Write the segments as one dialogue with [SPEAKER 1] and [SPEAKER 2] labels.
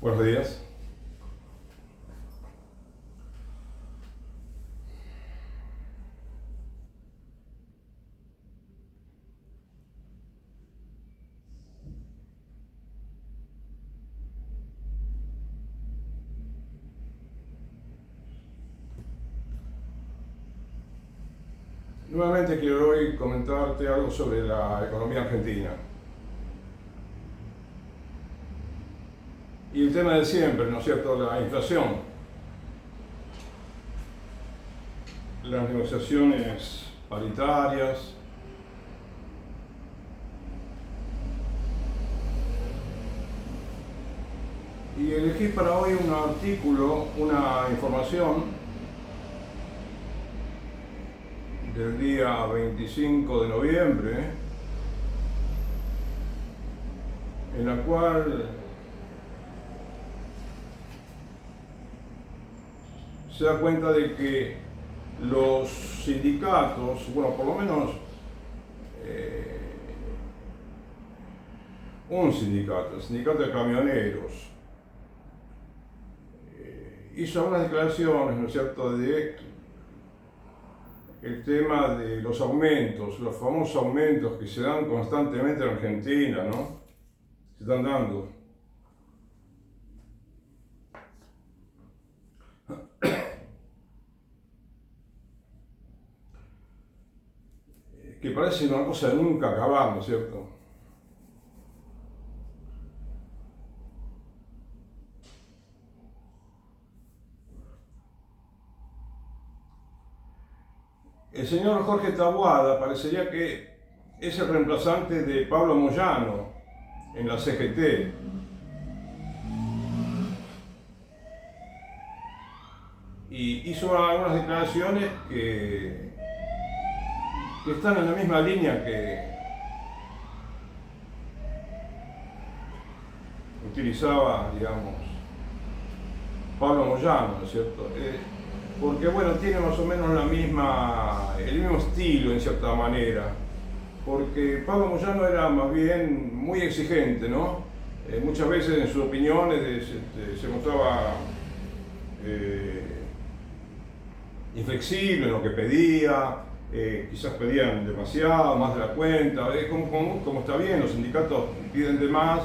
[SPEAKER 1] Buenos días. Nuevamente quiero hoy comentarte algo sobre la economía argentina. Y el tema de siempre, ¿no es cierto?, la inflación. Las negociaciones paritarias. Y elegí para hoy un artículo, una información del día 25 de noviembre, en la cual se da cuenta de que los sindicatos, bueno, por lo menos un sindicato, el sindicato de camioneros, hizo unas declaraciones, ¿no es cierto?, de el tema de los aumentos, los famosos aumentos que se dan constantemente en Argentina, ¿no? Se están dando. Que parece una cosa de nunca acabar, ¿no es cierto? El señor Jorge Taboada parecería que es el reemplazante de Pablo Moyano en la CGT. Y hizo algunas declaraciones que están en la misma línea que utilizaba, digamos, Pablo Moyano, ¿no es cierto? Porque, bueno, tiene más o menos el mismo estilo en cierta manera, porque Pablo Moyano era más bien muy exigente, ¿no? Muchas veces en sus opiniones se mostraba inflexible en lo que pedía, quizás pedían demasiado, más de la cuenta, es como está bien, los sindicatos piden de más,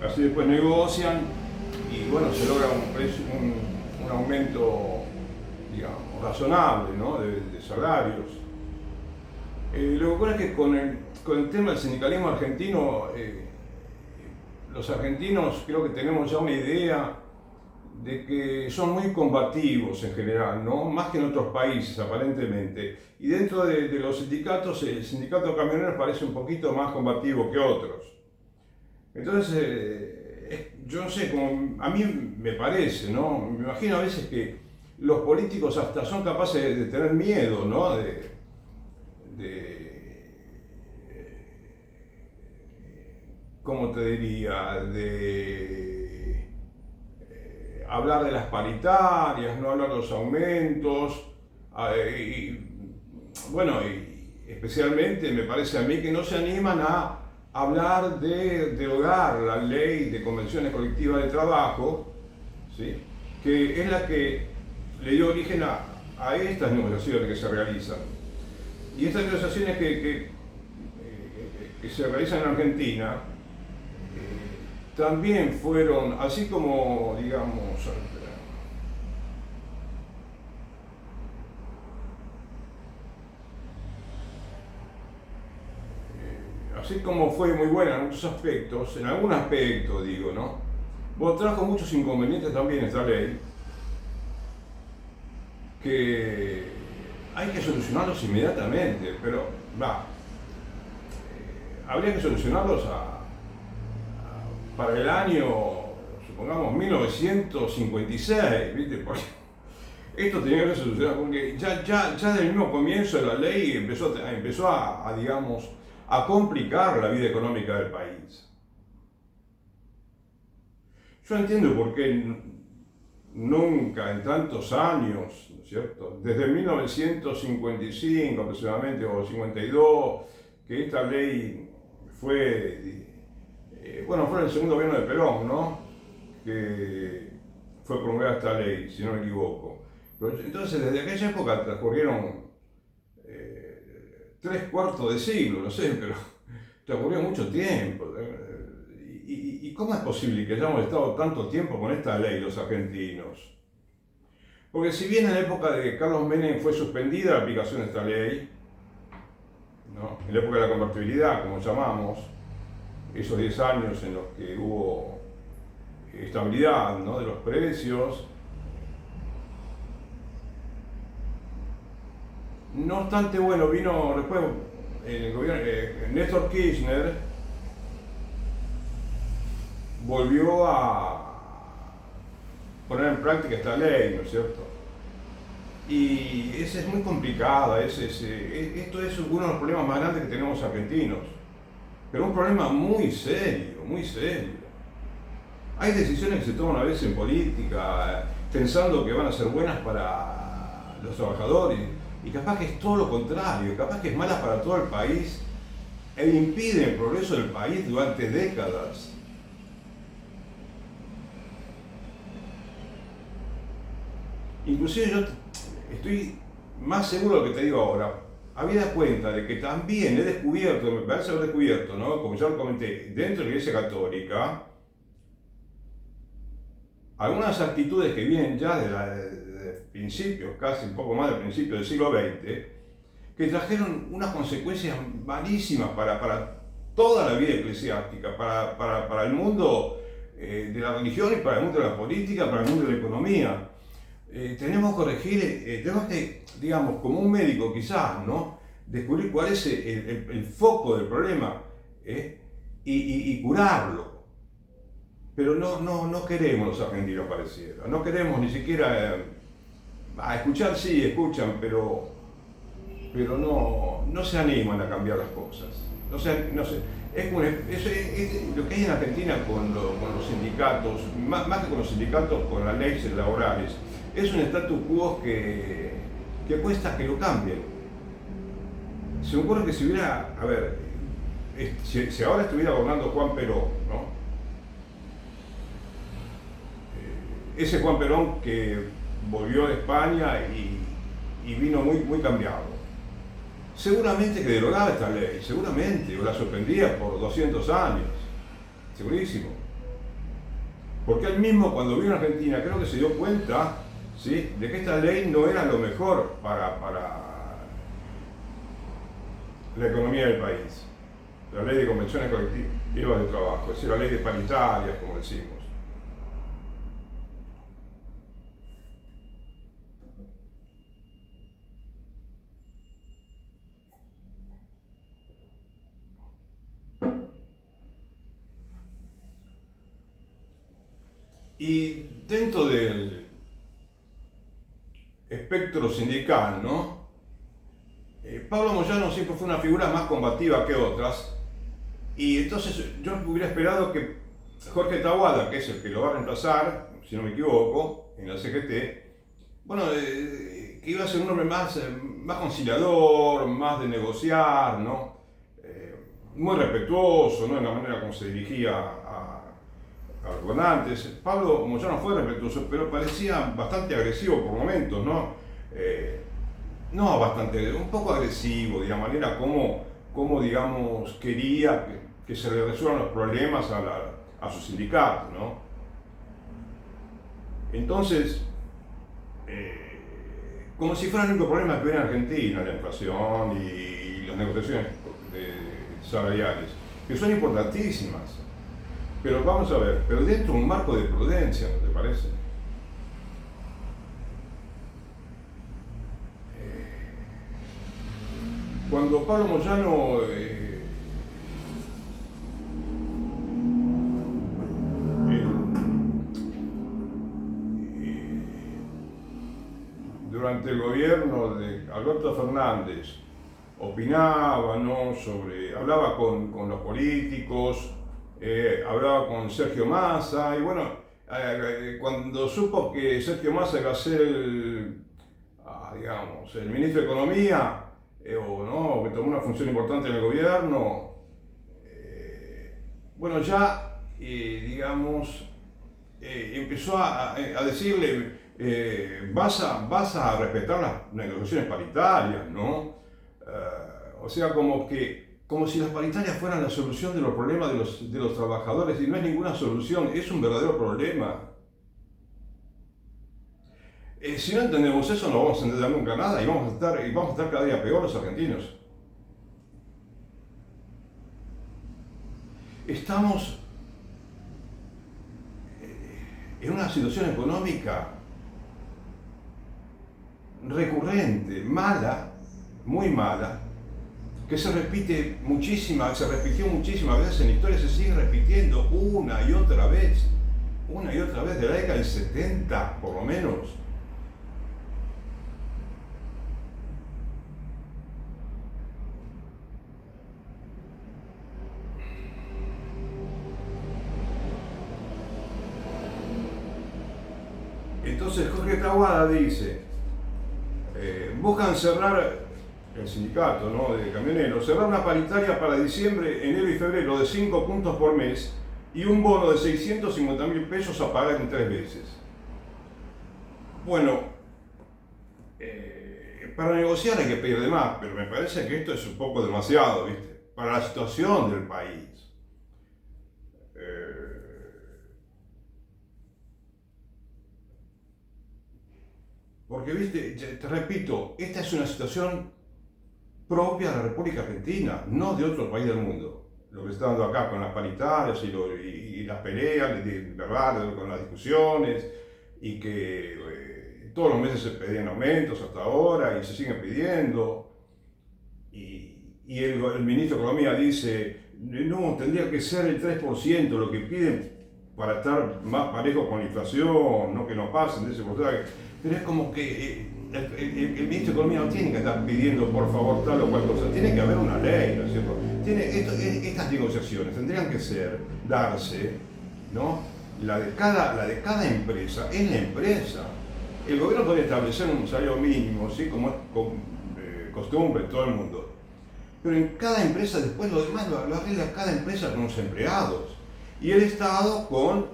[SPEAKER 1] así después negocian y bueno, se logra un aumento, digamos, razonable, ¿no?, de salarios. Lo que ocurre es que con el tema del sindicalismo argentino, los argentinos creo que tenemos ya una idea de que son muy combativos en general, ¿no?, más que en otros países aparentemente. Y dentro de los sindicatos, el sindicato de camioneros parece un poquito más combativo que otros. Entonces, yo no sé, como a mí me parece, ¿no? Me imagino a veces que los políticos hasta son capaces de tener miedo, ¿no?, ¿cómo te diría?, de hablar de las paritarias, no hablar de los aumentos, y especialmente me parece a mí que no se animan a hablar de derogar la ley de convenciones colectivas de trabajo, ¿sí?, que es la que le dio origen a estas negociaciones que se realizan. Y estas negociaciones que se realizan en Argentina también fueron, así como, digamos, así como fue muy buena en muchos aspectos, en algún aspecto digo, ¿no?, bueno, trajo muchos inconvenientes también esta ley, que hay que solucionarlos inmediatamente, pero habría que solucionarlos para el año, supongamos, 1956, ¿viste? Porque esto tenía que ser solucionado, porque ya desde el mismo comienzo de la ley empezó a, digamos, a complicar la vida económica del país. Yo entiendo por qué nunca en tantos años, ¿no es cierto?, desde 1955 aproximadamente, o 52, que esta ley fue el segundo gobierno de Perón, ¿no?, que fue promulgada esta ley, si no me equivoco. Pero entonces, desde aquella época transcurrieron 3/4 de siglo, no sé, pero transcurrió mucho tiempo. ¿Y cómo es posible que hayamos estado tanto tiempo con esta ley los argentinos? Porque si bien en la época de Carlos Menem fue suspendida la aplicación de esta ley, ¿no?, en la época de la convertibilidad, como llamamos, esos 10 años en los que hubo estabilidad, ¿no?, de los precios, no obstante, bueno, vino después en el gobierno, Néstor Kirchner volvió a poner en práctica esta ley, ¿no es cierto? Y esa es muy complicada, esto es uno de los problemas más grandes que tenemos argentinos, pero un problema muy serio, muy serio. Hay decisiones que se toman a veces en política pensando que van a ser buenas para los trabajadores y capaz que es todo lo contrario, capaz que es mala para todo el país e impide el progreso del país durante décadas. Inclusive yo estoy más seguro de lo que te digo ahora. Habida cuenta de que también he descubierto, me parece haber descubierto, ¿no?, como ya lo comenté, dentro de la Iglesia Católica, algunas actitudes que vienen ya de principios, casi un poco más del principio del siglo XX, que trajeron unas consecuencias malísimas para toda la vida eclesiástica, para el mundo de la religión y para el mundo de la política, para el mundo de la economía. Tenemos que corregir, tenemos que, digamos, como un médico quizás, ¿no?, descubrir cuál es el foco del problema y curarlo. Pero no queremos los argentinos, pareciera. No queremos ni siquiera a escuchar, sí, escuchan, pero no se animan a cambiar las cosas. No sé, es lo que hay en Argentina con los sindicatos, más que con los sindicatos, con las leyes laborales. Es un status quo que cuesta que lo cambien. Se me ocurre que si hubiera, a ver, si ahora estuviera gobernando Juan Perón, ¿no?, ese Juan Perón que volvió de España y vino muy cambiado, seguramente que derogaba esta ley, seguramente, o la suspendía por 200 años, segurísimo. Porque él mismo, cuando vino a Argentina, creo que se dio cuenta, ¿sí?, de que esta ley no era lo mejor para la economía del país. La ley de convenciones colectivas de trabajo, es decir, la ley de paritarias, como decimos. Y dentro del espectro sindical, ¿no?, Pablo Moyano siempre fue una figura más combativa que otras, y entonces yo hubiera esperado que Jorge Tawada, que es el que lo va a reemplazar, si no me equivoco, en la CGT, bueno, que iba a ser un hombre más conciliador, más de negociar, ¿no?, muy respetuoso, ¿no?, en la manera como se dirigía a los gobernantes. Pablo Moyano fue respetuoso, pero parecía bastante agresivo por momentos, ¿no? No, bastante, un poco agresivo, de la manera como digamos, quería que se le resuelvan los problemas a su sindicato, ¿no? Entonces, como si fuera el único problema que hubiera en Argentina, la inflación y las negociaciones salariales, que son importantísimas. Pero vamos a ver, pero dentro de un marco de prudencia, ¿no te parece? Cuando Pablo Moyano durante el gobierno de Alberto Fernández opinaba, ¿no?, hablaba con los políticos, hablaba con Sergio Massa, y bueno, cuando supo que Sergio Massa iba a ser digamos, el ministro de Economía, o que tomó una función importante en el gobierno, bueno, ya, digamos, empezó a decirle, vas a respetar las negociaciones paritarias, ¿no? O sea, como si las paritarias fueran la solución de los problemas de los trabajadores, y no es ninguna solución, es un verdadero problema. Si no entendemos eso, no vamos a entender nunca nada y vamos a estar cada día peor los argentinos. Estamos en una situación económica recurrente, mala, muy mala, que se repitió muchísimas veces en la historia, se sigue repitiendo una y otra vez, de la década del 70 por lo menos. Entonces Jorge Tawada dice, buscan cerrar, el sindicato, ¿no?, de camioneros, cerrar una paritaria para diciembre, enero y febrero de 5 puntos por mes y un bono de 650.000 pesos a pagar en 3 veces. Bueno, para negociar hay que pedir de más, pero me parece que esto es un poco demasiado, ¿viste? Para la situación del país. Porque, viste, te repito, esta es una situación propia de la República Argentina, no de otro país del mundo. Lo que se está dando acá con las paritarias y las peleas, ¿verdad?, con las discusiones, y que todos los meses se pedían aumentos hasta ahora y se siguen pidiendo. Y el ministro de Economía dice, no, tendría que ser el 3% lo que piden para estar más parejo con la inflación, no que no pasen de ese porcentaje. Pero es como que el ministro de Economía no tiene que estar pidiendo por favor tal o cual cosa, tiene que haber una ley, ¿no es cierto? Estas negociaciones tendrían que darse, ¿no? La de cada empresa es la empresa. El gobierno puede establecer un salario mínimo, ¿sí?, como es costumbre en todo el mundo. Pero en cada empresa, después lo demás lo arregla cada empresa con los empleados. Y el Estado con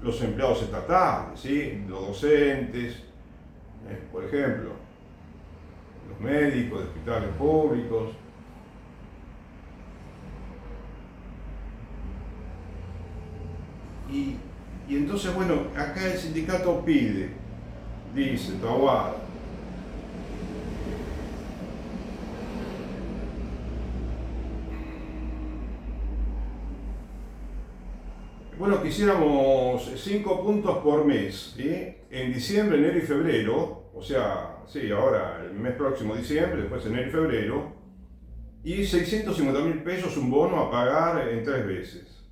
[SPEAKER 1] los empleados estatales, ¿sí?, los docentes, por ejemplo, los médicos de hospitales públicos. Y entonces, bueno, acá el sindicato dice Tawada, bueno, quisiéramos 5 puntos por mes, ¿sí?, en diciembre, enero y febrero, o sea, sí, ahora el mes próximo diciembre, después enero y febrero, y 650.000 pesos un bono a pagar en 3 veces.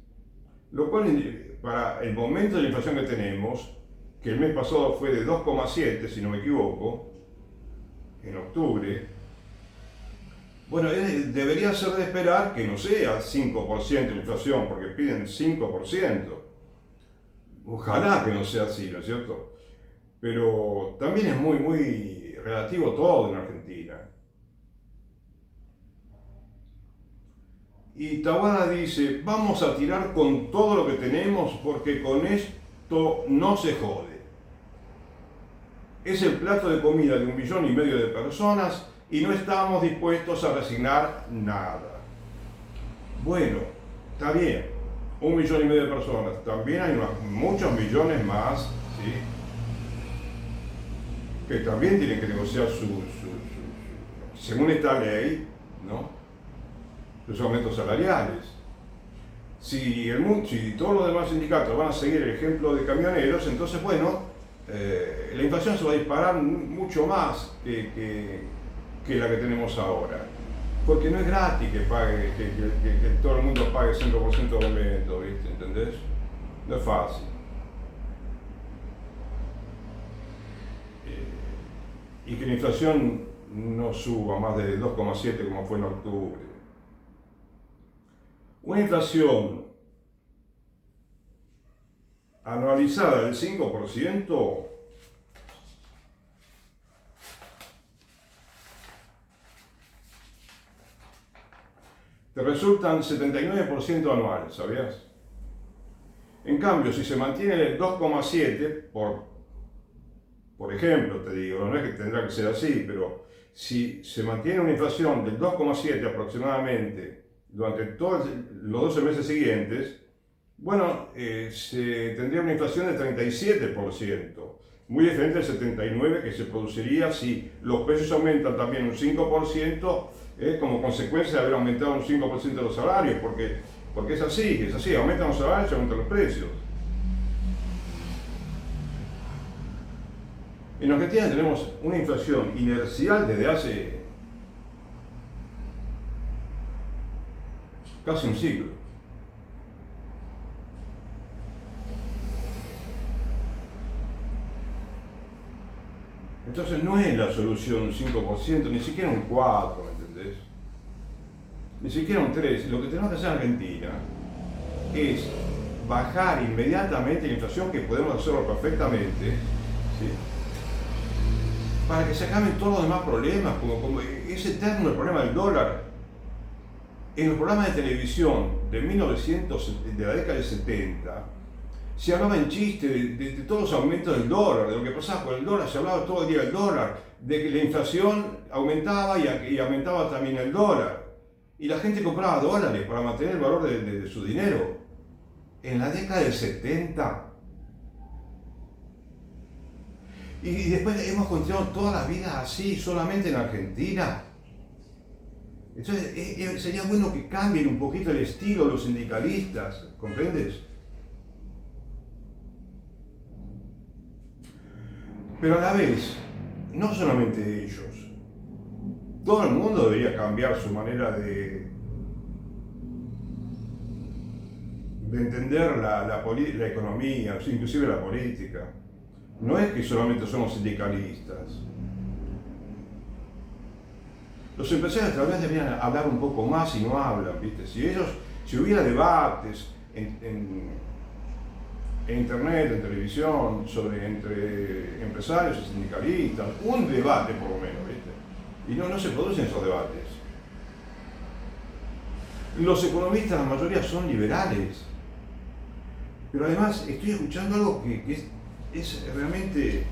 [SPEAKER 1] Lo cual, para el momento de la inflación que tenemos, que el mes pasado fue de 2,7, si no me equivoco, en octubre, bueno, debería ser de esperar que no sea 5% la inflación, porque piden 5%. Ojalá que no sea así, ¿no es cierto? Pero también es muy, muy relativo todo en Argentina. Y Tawada dice, vamos a tirar con todo lo que tenemos porque con esto no se jode. Es el plato de comida de 1,5 millones de personas y no estamos dispuestos a resignar nada. Bueno, está bien, 1,5 millones de personas. También hay muchos millones más, ¿sí?, que también tienen que negociar según esta ley, ¿no?, los aumentos salariales. Si todos los demás sindicatos van a seguir el ejemplo de camioneros, entonces, bueno, la inflación se va a disparar mucho más que la que tenemos ahora. Porque no es gratis que todo el mundo pague 5% de aumento, ¿viste? ¿Entendés? No es fácil. Y que la inflación no suba más de 2,7 como fue en octubre. Una inflación anualizada del 5% te resultan 79% anuales, ¿sabías? En cambio, si se mantiene el 2,7, por ejemplo, te digo, no es que tendrá que ser así, pero si se mantiene una inflación del 2,7 aproximadamente durante todos los 12 meses siguientes, bueno, se tendría una inflación del 37%, muy diferente al 79% que se produciría si los precios aumentan también un 5%, como consecuencia de haber aumentado un 5% los salarios, porque es así, aumentan los salarios y aumentan los precios. En Argentina tenemos una inflación inercial desde hace casi un siglo. Entonces no es la solución un 5%, ni siquiera un 4%, ¿me entendés? Ni siquiera un 3%. Lo que tenemos que hacer en Argentina es bajar inmediatamente la inflación, que podemos hacerlo perfectamente, ¿sí? Para que se acaben todos los demás problemas, como es eterno el problema del dólar. En los programas de televisión de la década del 70, se hablaba en chiste de todos los aumentos del dólar, de lo que pasaba con el dólar, se hablaba todo el día del dólar, de que la inflación aumentaba y aumentaba también el dólar. Y la gente compraba dólares para mantener el valor de su dinero. En la década del 70. Y después hemos continuado toda la vida así, solamente en Argentina. Entonces sería bueno que cambien un poquito el estilo los sindicalistas, ¿comprendes? Pero a la vez, no solamente ellos, todo el mundo debería cambiar su manera de entender la economía, inclusive la política. No es que solamente somos sindicalistas. Los empresarios tal vez deberían hablar un poco más y no hablan, ¿viste? Si hubiera debates en internet, en televisión, entre empresarios y sindicalistas, un debate por lo menos, ¿viste? Y no se producen esos debates. Los economistas, la mayoría son liberales. Pero además estoy escuchando algo que es realmente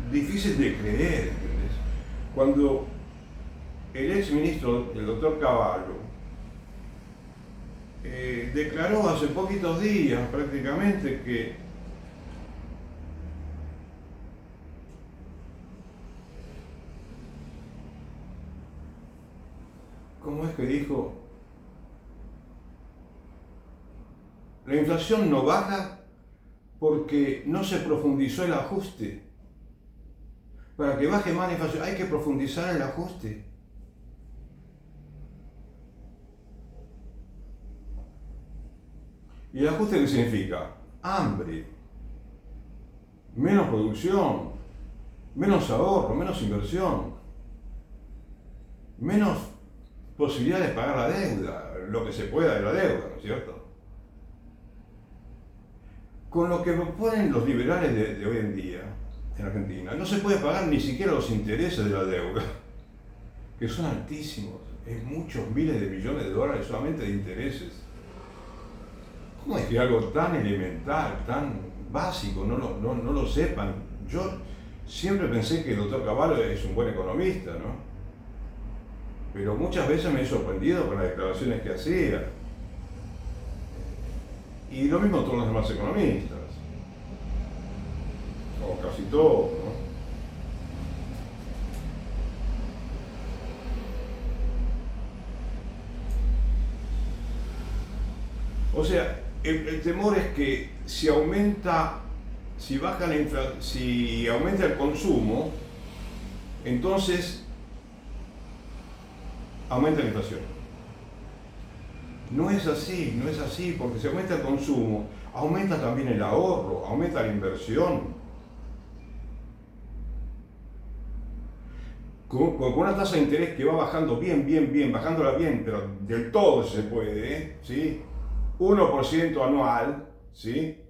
[SPEAKER 1] difícil de creer, ¿entendés? Cuando el ex ministro, el doctor Cavallo, declaró hace poquitos días prácticamente que ¿cómo es que dijo? La inflación no baja porque no se profundizó el ajuste. Para que baje más la inflación hay que profundizar el ajuste. ¿Y el ajuste qué significa? Hambre, menos producción, menos ahorro, menos inversión, menos posibilidad de pagar la deuda, lo que se pueda de la deuda, ¿no es cierto? Con lo que proponen los liberales de hoy en día en Argentina, no se puede pagar ni siquiera los intereses de la deuda, que son altísimos, es muchos miles de millones de dólares solamente de intereses. ¿Cómo es que algo tan elemental, tan básico, no lo sepan? Yo siempre pensé que el doctor Cavallo es un buen economista, ¿no? Pero muchas veces me he sorprendido con las declaraciones que hacía. Y lo mismo todos los demás economistas, o casi todos, ¿no? O sea, el temor es que si aumenta el consumo, entonces aumenta la inflación. No es así, porque si aumenta el consumo, aumenta también el ahorro, aumenta la inversión. Con una tasa de interés que va bajando bien, bajándola bien, pero del todo se puede, ¿sí? 1% anual, ¿sí?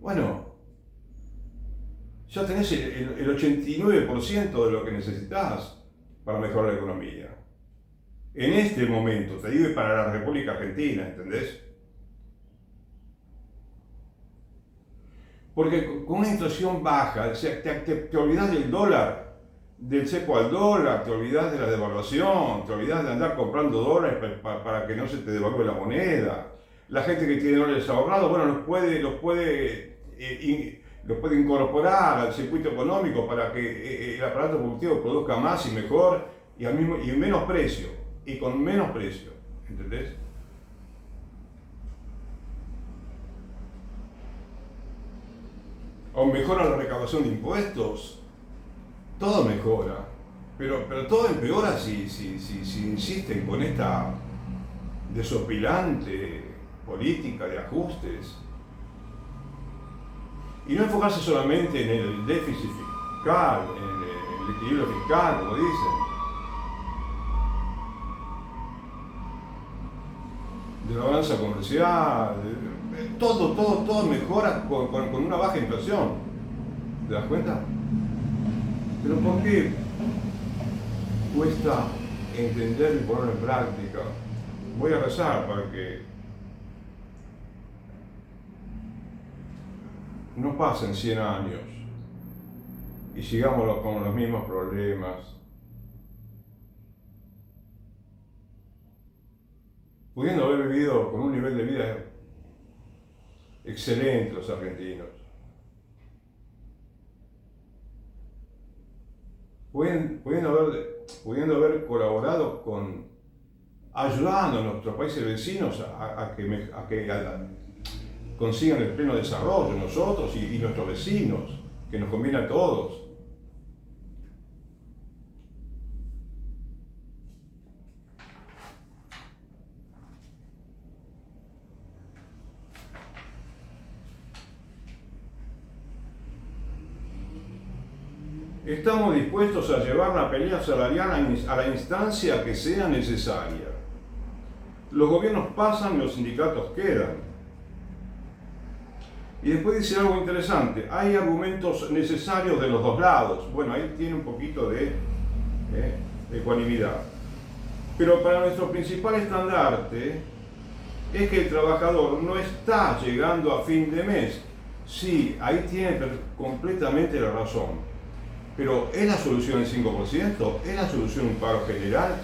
[SPEAKER 1] Bueno, ya tenés el 89% de lo que necesitas para mejorar la economía. en este momento, te digo, y para la República Argentina, ¿entendés? Porque con una inflación baja, o sea, te olvidas del dólar, del cepo al dólar, te olvidas de la devaluación, te olvidas de andar comprando dólares para que no se te devalúe la moneda. La gente que tiene dólares ahorrados, bueno, los puede incorporar al circuito económico para que el aparato productivo produzca más y mejor y menos precio, y con menos precio, ¿entendés? O mejora la recaudación de impuestos, todo mejora, pero todo empeora si insisten con esta desopilante política de ajustes. Y no enfocarse solamente en el déficit fiscal, en el equilibrio fiscal, como dicen. De la balanza comercial, todo mejora con una baja inflación. ¿Te das cuenta? Pero ¿por qué cuesta entender y ponerlo en práctica? Voy a rezar para que no pasen 100 años y sigamos con los mismos problemas. Pudiendo haber vivido con un nivel de vida excelente los argentinos. Pudiendo haber colaborado ayudando a nuestros países vecinos a que consigan el pleno desarrollo, nosotros y nuestros vecinos, que nos conviene a todos. Estamos dispuestos a llevar la pelea salarial a la instancia que sea necesaria. Los gobiernos pasan y los sindicatos quedan. Y después dice algo interesante, hay argumentos necesarios de los dos lados. Bueno, ahí tiene un poquito de ecuanimidad. Pero para nuestro principal estandarte es que el trabajador no está llegando a fin de mes. Sí, ahí tiene completamente la razón. Pero ¿es la solución el 5%? ¿Es la solución un paro general?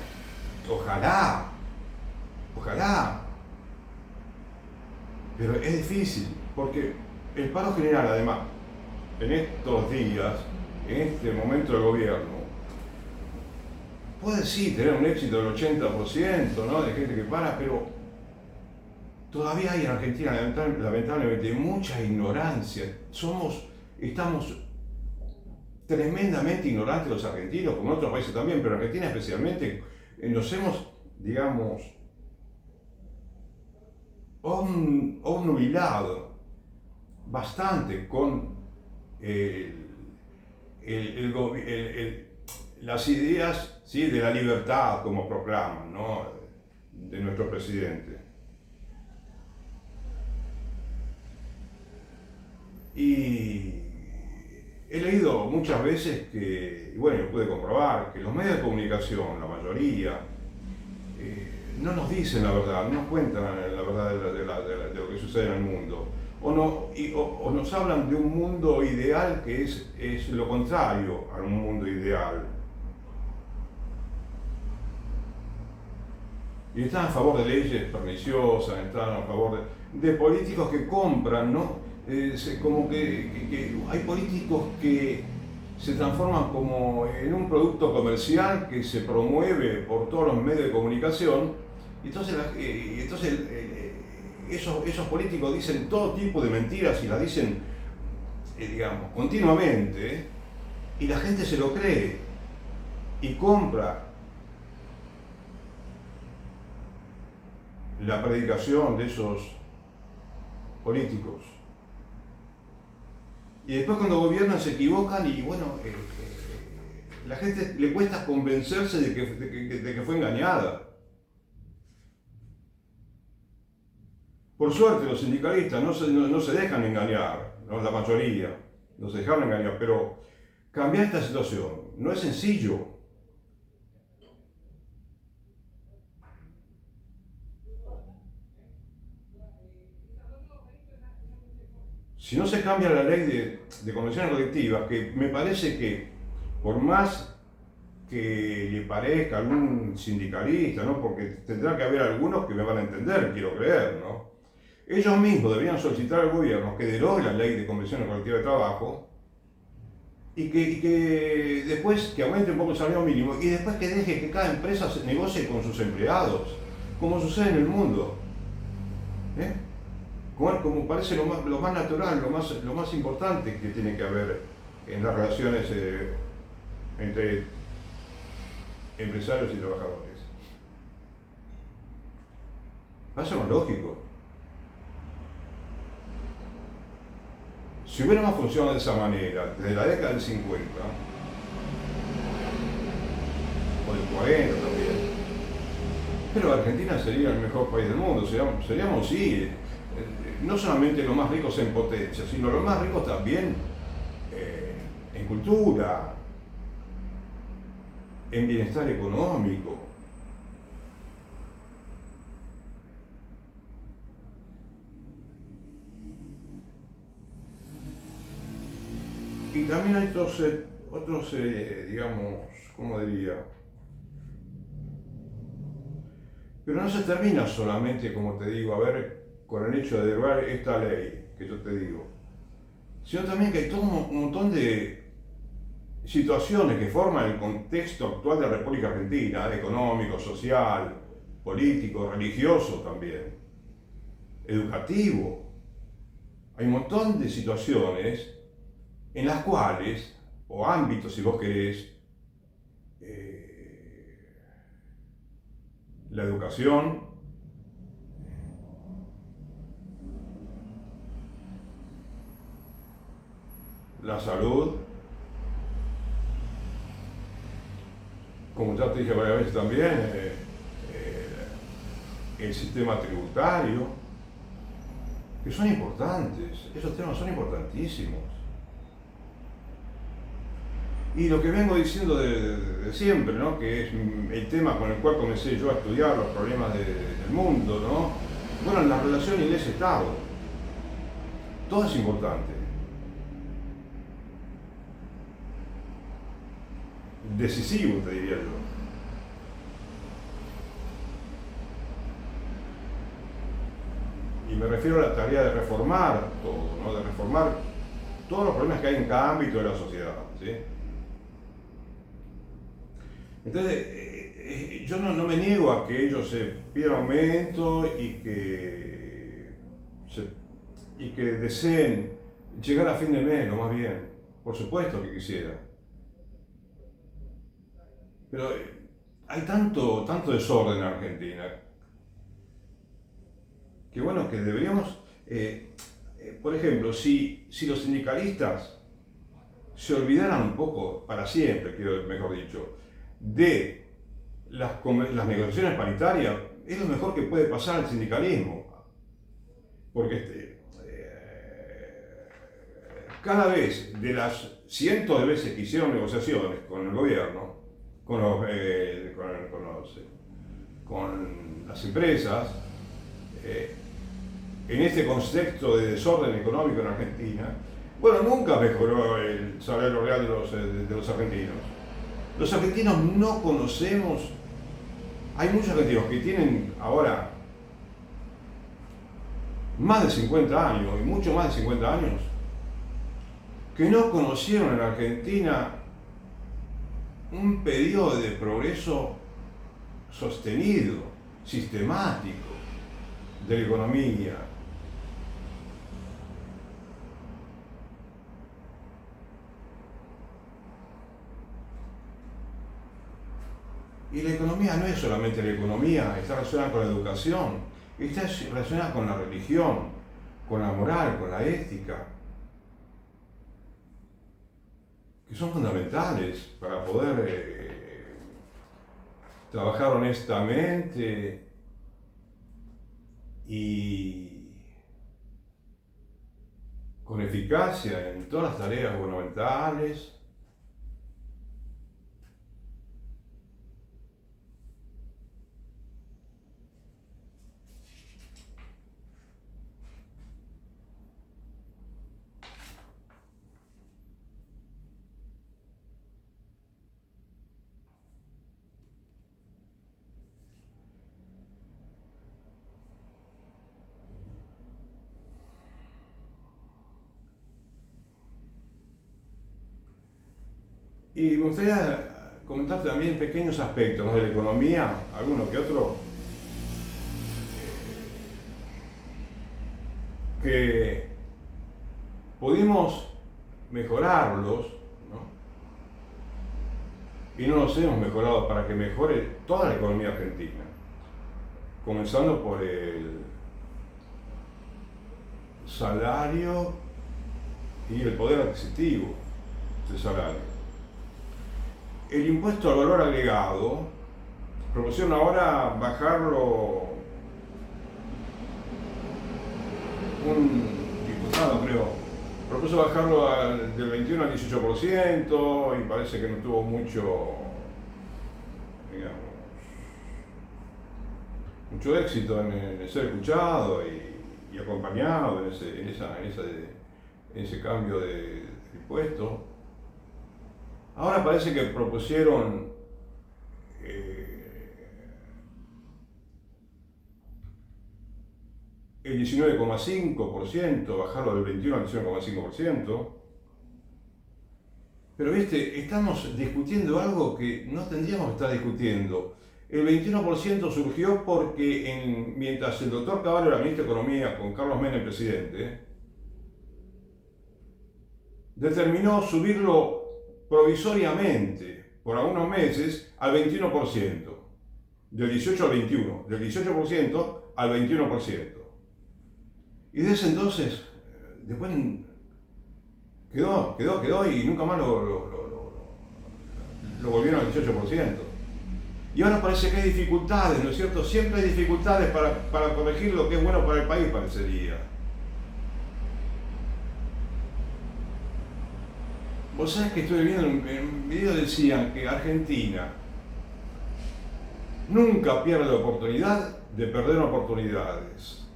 [SPEAKER 1] Ojalá. Pero es difícil, porque el paro general, además, en estos días, en este momento del gobierno, puede sí tener un éxito del 80%, ¿no? De gente que para, pero todavía hay en Argentina, lamentablemente, mucha ignorancia. Estamos tremendamente ignorantes los argentinos, como en otros países también, pero en Argentina especialmente, nos hemos, digamos, obnubilado bastante con las ideas, ¿sí?, de la libertad, como proclaman, ¿no?, de nuestro presidente. Y he leído muchas veces que, y bueno, pude comprobar, que los medios de comunicación, la mayoría, no nos dicen la verdad, no nos cuentan la verdad de lo que sucede en el mundo. O nos hablan de un mundo ideal que es lo contrario a un mundo ideal. Y están a favor de leyes perniciosas, están a favor de políticos que compran, ¿no? Como que hay políticos que se transforman como en un producto comercial que se promueve por todos los medios de comunicación, y entonces esos políticos dicen todo tipo de mentiras y las dicen, digamos, continuamente, y la gente se lo cree y compra la predicación de esos políticos. Y después cuando gobiernan se equivocan y bueno, la gente le cuesta convencerse de que fue engañada. Por suerte los sindicalistas no se dejan engañar, ¿no? La mayoría no se dejaron engañar, pero cambiar esta situación no es sencillo. si no se cambia la ley de convenciones colectivas, que me parece que por más que le parezca a algún sindicalista, ¿no? Porque tendrá que haber algunos que me van a entender, quiero creer, ¿no? Ellos mismos deberían solicitar al gobierno que derogue la ley de convenciones colectivas de trabajo y que después que aumente un poco el salario mínimo y después que deje que cada empresa se negocie con sus empleados, como sucede en el mundo. ¿Eh? Como parece lo más natural, lo más importante que tiene que haber en las relaciones entre empresarios y trabajadores. Va a ser más lógico. Si hubiéramos funcionado de esa manera desde la década del 50 o del 40 también, pero Argentina sería el mejor país del mundo, seríamos sí, no solamente los más ricos en potencia, sino los más ricos también en cultura, en bienestar económico. Y también hay otros digamos, ¿cómo diría? Pero no se termina solamente, como te digo, a ver, con el hecho de derogar esta ley que yo te digo, sino también que hay todo un montón de situaciones que forman el contexto actual de la República Argentina, económico, social, político, religioso también, educativo. Hay un montón de situaciones en las cuales, o ámbitos si vos querés, la educación, la salud, como ya te dije varias veces también, el sistema tributario, que son importantes, esos temas son importantísimos. Y lo que vengo diciendo de siempre, ¿no? Que es el tema con el cual comencé yo a estudiar los problemas del mundo, ¿no? Bueno, la relación Iglesia-Estado, todo es importante. Decisivo, te diría yo. Y me refiero a la tarea de reformar todo, ¿no? De reformar todos los problemas que hay en cada ámbito de la sociedad, ¿sí? Entonces, yo no me niego a que ellos se pidan aumento y que deseen llegar a fin de mes, lo más bien. Por supuesto que quisiera. Pero hay tanto desorden en Argentina que bueno, que deberíamos, por ejemplo, si los sindicalistas se olvidaran un poco, para siempre, mejor dicho, de las negociaciones paritarias, es lo mejor que puede pasar al sindicalismo. Porque cada vez de las cientos de veces que hicieron negociaciones con el gobierno, con las empresas, en este contexto de desorden económico en Argentina, bueno, nunca mejoró el salario real de los argentinos. Los argentinos no conocemos, hay muchos argentinos que tienen ahora más de 50 años, y mucho más de 50 años, que no conocieron en Argentina un periodo de progreso sostenido, sistemático, de la economía. Y la economía no es solamente la economía, está relacionada con la educación, está relacionada con la religión, con la moral, con la ética, que son fundamentales para poder trabajar honestamente y con eficacia en todas las tareas gubernamentales. Y me gustaría comentar también pequeños aspectos, ¿no?, de la economía, alguno que otro, que pudimos mejorarlos, ¿no? Y no los hemos mejorado para que mejore toda la economía argentina, comenzando por el salario y el poder adquisitivo del salario. El impuesto al valor agregado propusieron ahora bajarlo, un diputado creo, propuso bajarlo del 21 al 18% y parece que no tuvo mucho éxito en ser escuchado y acompañado en ese cambio de impuesto. Ahora parece que propusieron el 19,5%, bajarlo del 21 al 19,5%. Pero viste, estamos discutiendo algo que no tendríamos que estar discutiendo. El 21% surgió porque mientras el doctor Cavallo era ministro de Economía con Carlos Menem presidente, determinó subirlo provisoriamente por algunos meses al 21%, del 18 al 21, del 18% al 21%. Y desde entonces, después quedó y nunca más lo volvieron al 18%. Y ahora parece que hay dificultades, ¿no es cierto? Siempre hay dificultades para corregir lo que es bueno para el país, parecería. Vos sabés que estuve viendo en un video, decían que Argentina nunca pierde la oportunidad de perder oportunidades.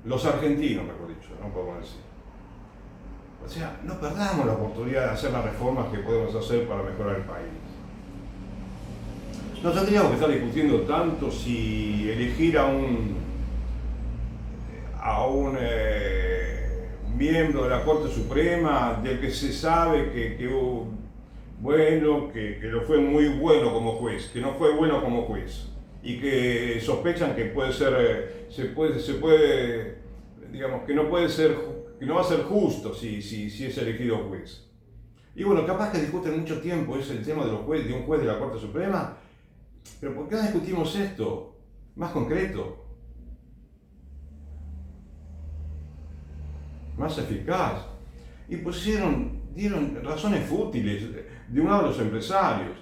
[SPEAKER 1] Los argentinos, mejor dicho, no podemos decir. O sea, no perdamos la oportunidad de hacer las reformas que podemos hacer para mejorar el país. No tendríamos que estar discutiendo tanto si elegir a un miembro de la Corte Suprema del que se sabe que lo fue muy bueno como juez, que no fue bueno como juez y que sospechan que puede ser, digamos, que no puede ser, que no va a ser justo si es elegido juez. Y bueno, capaz que discuten mucho tiempo es el tema de un juez de la Corte Suprema, pero ¿por qué no discutimos esto más concreto, más eficaz? Y dieron razones fútiles, de un lado los empresarios.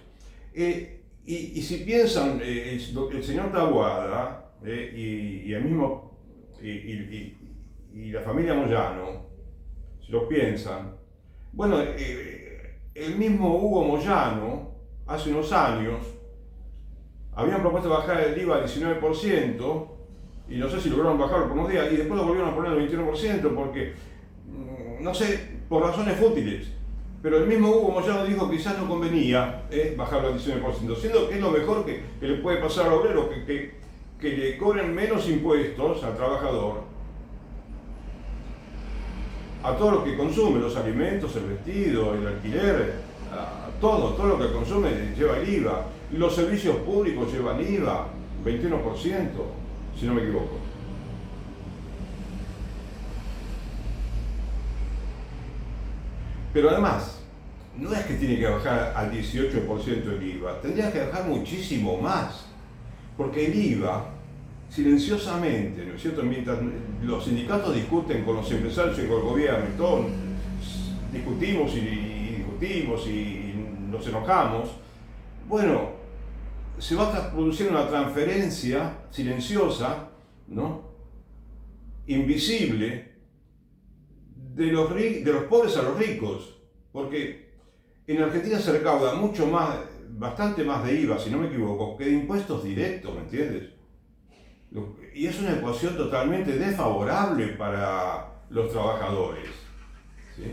[SPEAKER 1] Y si piensan, el señor Taboada y el mismo, y la familia Moyano, si lo piensan, bueno, el mismo Hugo Moyano, hace unos años, habían propuesto bajar el IVA al 19%, y no sé si lograron bajarlo por unos días, y después lo volvieron a poner al 21% porque, no sé, por razones fútiles. Pero el mismo Hugo Moyano dijo que quizás no convenía bajarlo al 19%, siendo que es lo mejor que le puede pasar al obrero, que le cobren menos impuestos al trabajador, a todo lo que consume, los alimentos, el vestido, el alquiler, todo lo que consume lleva el IVA. Los servicios públicos llevan IVA, 21%, si no me equivoco. Pero además, no es que tiene que bajar al 18% el IVA, tendría que bajar muchísimo más, porque el IVA, silenciosamente, ¿no es cierto?, mientras los sindicatos discuten con los empresarios y con el gobierno y todos discutimos y nos enojamos, bueno, se va produciendo una transferencia silenciosa, ¿no?, invisible, de los pobres a los ricos, porque en Argentina se recauda bastante más de IVA, si no me equivoco, que de impuestos directos, ¿me entiendes? Y es una ecuación totalmente desfavorable para los trabajadores, ¿sí?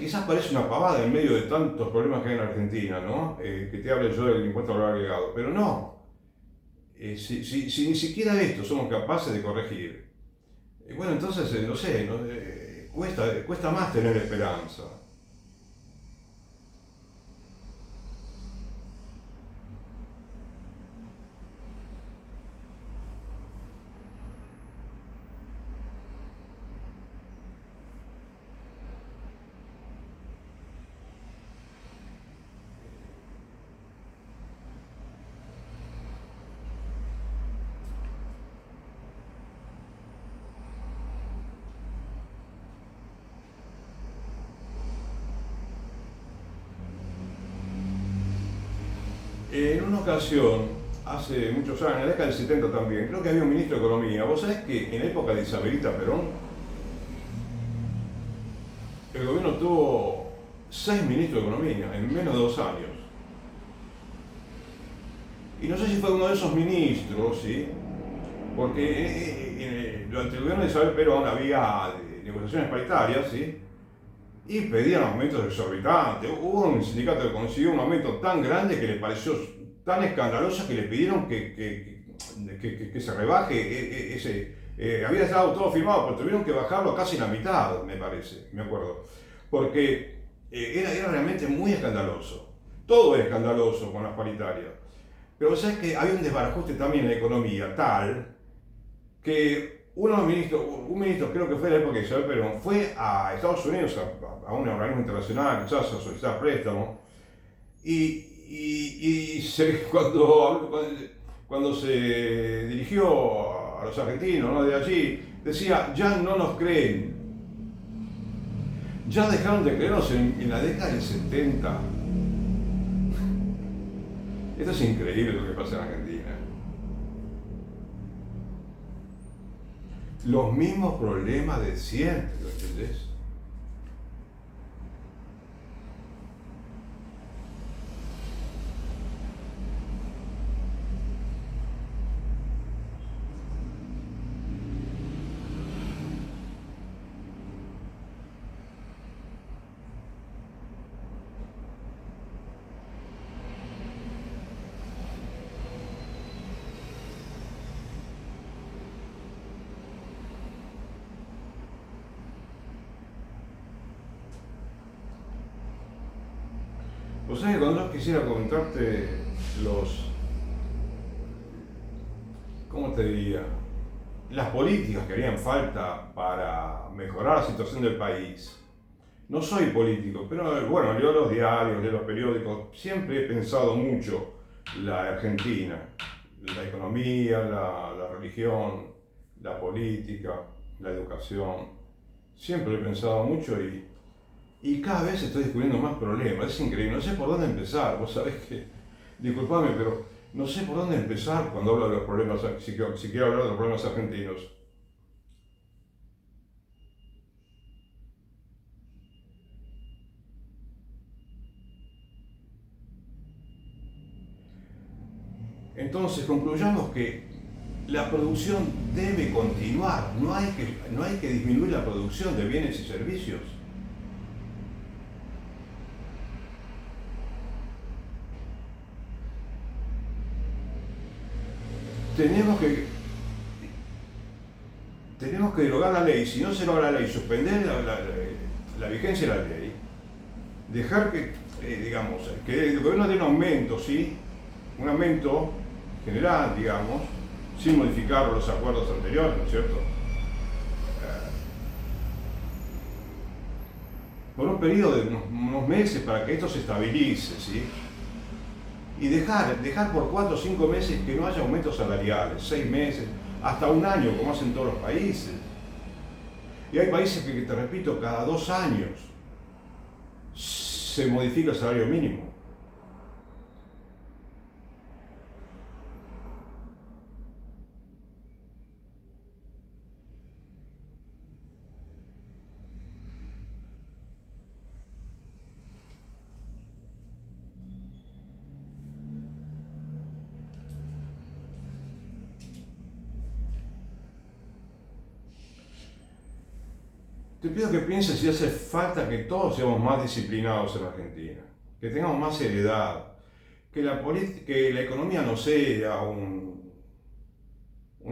[SPEAKER 1] Quizás parece una pavada en medio de tantos problemas que hay en Argentina, ¿no? Que te hable yo del impuesto al valor agregado, pero no. Si ni siquiera esto somos capaces de corregir, bueno, entonces, no sé, cuesta más tener esperanza. En una ocasión, hace muchos años, en la década del 70 también, creo que había un ministro de Economía. Vos sabés que en la época de Isabelita Perón, el gobierno tuvo 6 ministros de Economía en menos de 2 años. Y no sé si fue uno de esos ministros, ¿sí? Porque durante el gobierno de Isabel Perón había negociaciones paritarias, ¿sí? Y pedían aumentos exorbitantes. Hubo un sindicato que consiguió un aumento tan grande que le pareció tan escandaloso que le pidieron que se rebaje ese. Había estado todo firmado, pero tuvieron que bajarlo casi la mitad, me parece, me acuerdo. Porque era realmente muy escandaloso. Todo es escandaloso con las paritarias. Pero sabes que había un desbarajuste también en la economía tal que un ministro, creo que fue en la época de Isabel Perón, fue a Estados Unidos, a un organismo internacional, quizás a solicitar préstamo, cuando se dirigió a los argentinos, ¿no?, de allí, decía: ya no nos creen, ya dejaron de creernos en la década del 70. Esto es increíble lo que pasa en Argentina. Los mismos problemas de siempre, ¿lo entendés? Vos sabés que cuando yo quisiera comentarte ¿cómo te diría? Las políticas que harían falta para mejorar la situación del país. No soy político, pero bueno, leo los diarios, leo los periódicos, siempre he pensado mucho la Argentina, la economía, la religión, la política, la educación. Siempre lo he pensado mucho y cada vez estoy descubriendo más problemas. Es increíble, no sé por dónde empezar. Vos sabés que, disculpame, pero no sé por dónde empezar cuando hablo de los problemas, si quiero hablar de los problemas argentinos. Entonces concluyamos que la producción debe continuar, no hay que disminuir la producción de bienes y servicios. Tenemos que derogar la ley. Si no se logra la ley, suspender la vigencia de la ley, dejar que el gobierno dé un aumento, ¿sí? Un aumento general, digamos, sin modificar los acuerdos anteriores, ¿no es cierto? Por un periodo de unos meses para que esto se estabilice, ¿sí? Y dejar por 4 o 5 meses que no haya aumentos salariales, 6 meses, hasta un año, como hacen todos los países. Y hay países que, te repito, cada 2 años se modifica el salario mínimo. Te pido que pienses si hace falta que todos seamos más disciplinados en Argentina, que tengamos más seriedad, que la economía no sea un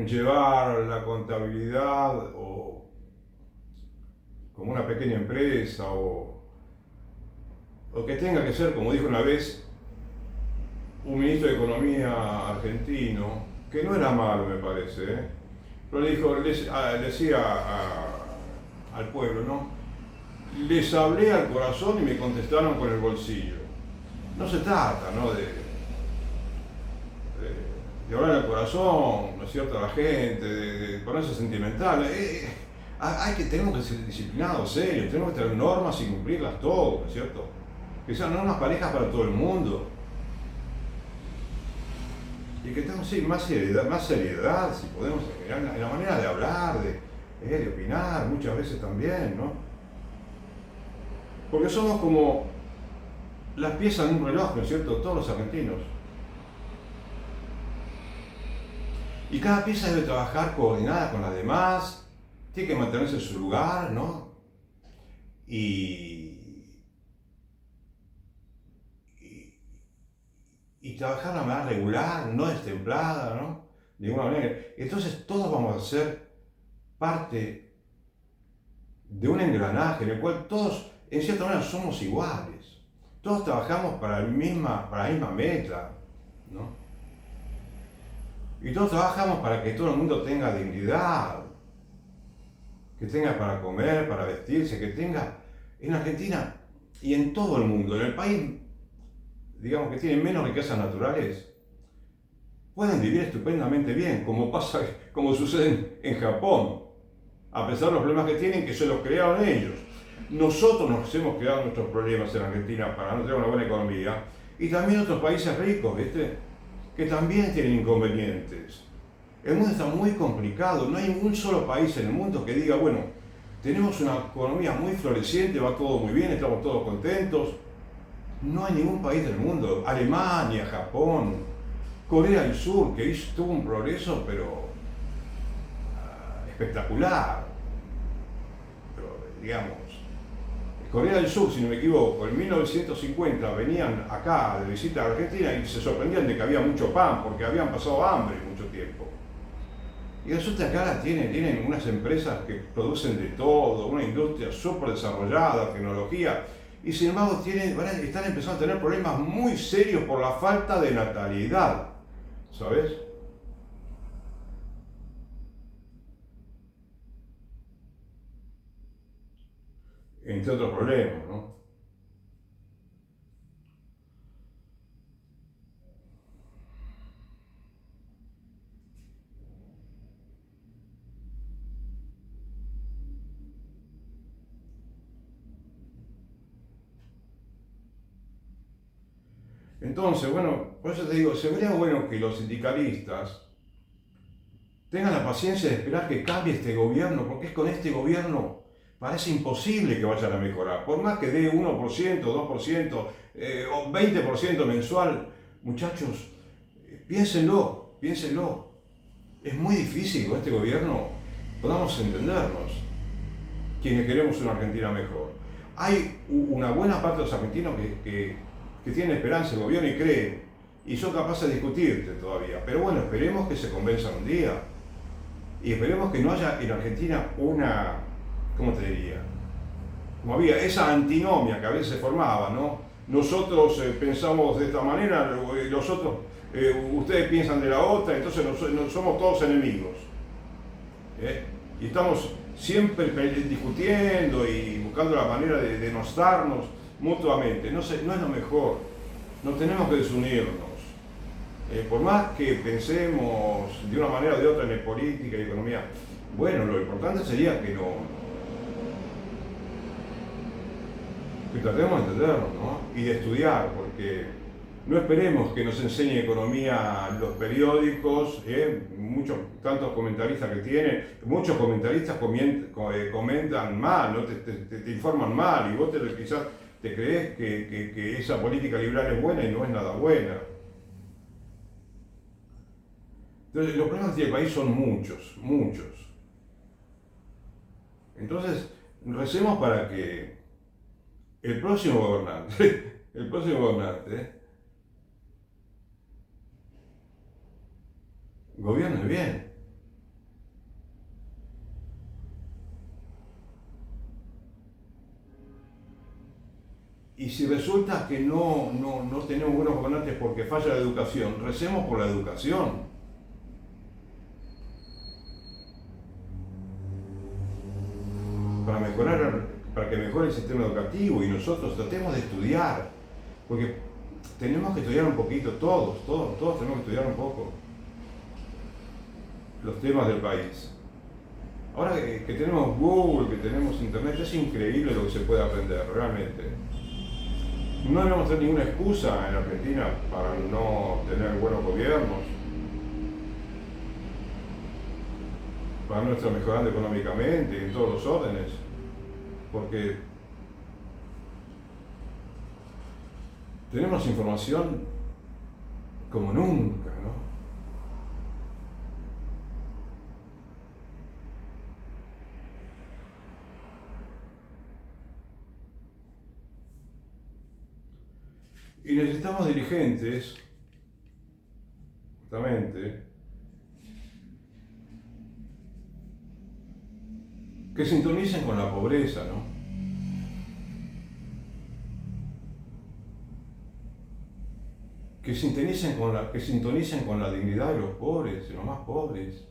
[SPEAKER 1] llevar la contabilidad o como una pequeña empresa o que tenga que ser, como dijo una vez un ministro de Economía argentino, que no era malo me parece, pero decía al pueblo, ¿no? Les hablé al corazón y me contestaron con el bolsillo. No se trata, ¿no?, de hablar al corazón, ¿no es cierto?, a la gente, de ponerse sentimental. Tenemos que ser disciplinados, serios, tenemos que tener normas y cumplirlas todas, ¿no es cierto? Que sean normas parejas para todo el mundo. y que tengamos sí, más seriedad, si podemos, en la manera de hablar, de opinar, muchas veces también, ¿no? Porque somos como las piezas de un reloj, ¿no es cierto? Todos los argentinos. Y cada pieza debe trabajar coordinada con las demás, tiene que mantenerse en su lugar, ¿no? Y trabajar de una manera regular, no destemplada, ¿no? De ninguna manera. Entonces todos vamos a ser parte de un engranaje en el cual todos, en cierta manera, somos iguales. Todos trabajamos para la misma meta, ¿no? Y todos trabajamos para que todo el mundo tenga dignidad, que tenga para comer, para vestirse, que tenga en Argentina y en todo el mundo, en el país, digamos, que tiene menos riquezas naturales, pueden vivir estupendamente bien, como sucede en Japón, a pesar de los problemas que tienen, que se los crearon ellos. Nosotros nos hemos creado nuestros problemas en Argentina para no tener una buena economía, y también otros países ricos, ¿viste?, que también tienen inconvenientes. El mundo está muy complicado, no hay ningún solo país en el mundo que diga, bueno, tenemos una economía muy floreciente, va todo muy bien, estamos todos contentos. No hay ningún país del mundo, Alemania, Japón, Corea del Sur, que tuvo un progreso, pero espectacular. Pero, digamos, Corea del Sur, si no me equivoco, en 1950 venían acá de visita a Argentina y se sorprendían de que había mucho pan, porque habían pasado hambre mucho tiempo. Y resulta que ahora tienen unas empresas que producen de todo, una industria súper desarrollada, tecnología, y sin embargo están empezando a tener problemas muy serios por la falta de natalidad, ¿sabes? Entre otros problemas, ¿no? Entonces, bueno, por eso te digo, sería bueno que los sindicalistas tengan la paciencia de esperar que cambie este gobierno, porque es con este gobierno parece imposible que vayan a mejorar. Por más que dé 1%, 2% o 20% mensual, muchachos, piénsenlo. Es muy difícil con este gobierno podamos entendernos, quienes queremos una Argentina mejor. Hay una buena parte de los argentinos que tienen esperanza en el gobierno y creen, y son capaces de discutirte todavía. Pero bueno, esperemos que se convenzan un día. Y esperemos que no haya en Argentina una, ¿cómo te diría? Como había esa antinomia que a veces se formaba, ¿no? Nosotros pensamos de esta manera, los otros, ustedes piensan de la otra, entonces somos todos enemigos. Y estamos siempre discutiendo y buscando la manera de denostarnos mutuamente. No es lo mejor, no tenemos que desunirnos. Por más que pensemos de una manera o de otra en política y economía, bueno, lo importante sería que tratemos de entendernos, ¿no? Y de estudiar, porque no esperemos que nos enseñe economía los periódicos, tantos comentaristas que tienen, muchos comentaristas comentan mal, ¿no? te informan mal, y vos quizás te crees que esa política liberal es buena y no es nada buena. Entonces, los problemas del país son muchos. Entonces, recemos para que el próximo gobernante, gobierne bien. Y si resulta que no tenemos buenos gobernantes porque falla la educación, recemos por la educación. Para que mejore el sistema educativo, y nosotros tratemos de estudiar, porque tenemos que estudiar un poquito, todos tenemos que estudiar un poco los temas del país. Ahora que tenemos Google, que tenemos Internet, es increíble lo que se puede aprender, realmente. No debemos tener ninguna excusa en Argentina para no tener buenos gobiernos. para no estar mejorando económicamente en todos los órdenes, porque tenemos información como nunca, ¿no? Y necesitamos dirigentes, justamente, que sintonicen con la pobreza, ¿no? Que sintonicen con la dignidad de los pobres, de los más pobres,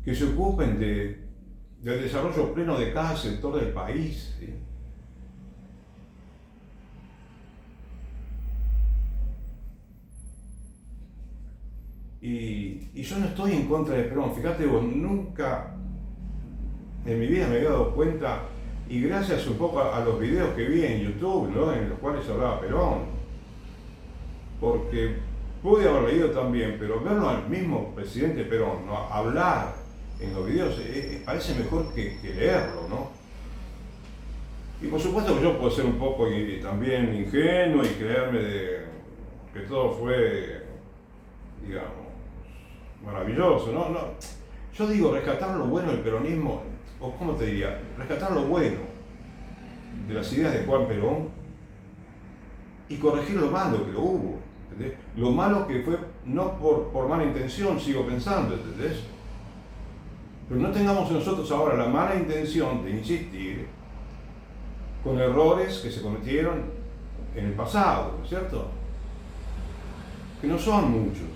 [SPEAKER 1] que se ocupen del desarrollo pleno de cada sector del país, ¿sí? Y yo no estoy en contra de Perón, fíjate vos, nunca en mi vida me había dado cuenta, y gracias un poco a los videos que vi en YouTube, ¿no? En los cuales hablaba Perón, porque pude haber leído también, pero verlo al mismo presidente Perón, ¿no? Hablar en los videos parece mejor que leerlo, ¿no? Y por supuesto que yo puedo ser un poco también ingenuo y creerme que todo fue, digamos, maravilloso, ¿no? Yo digo, rescatar lo bueno del peronismo, o cómo te diría, rescatar lo bueno de las ideas de Juan Perón y corregir lo malo que lo hubo, ¿entendés? Lo malo que fue no por mala intención, sigo pensando, ¿entendés? Pero no tengamos nosotros ahora la mala intención de insistir con errores que se cometieron en el pasado, ¿no es cierto? Que no son muchos.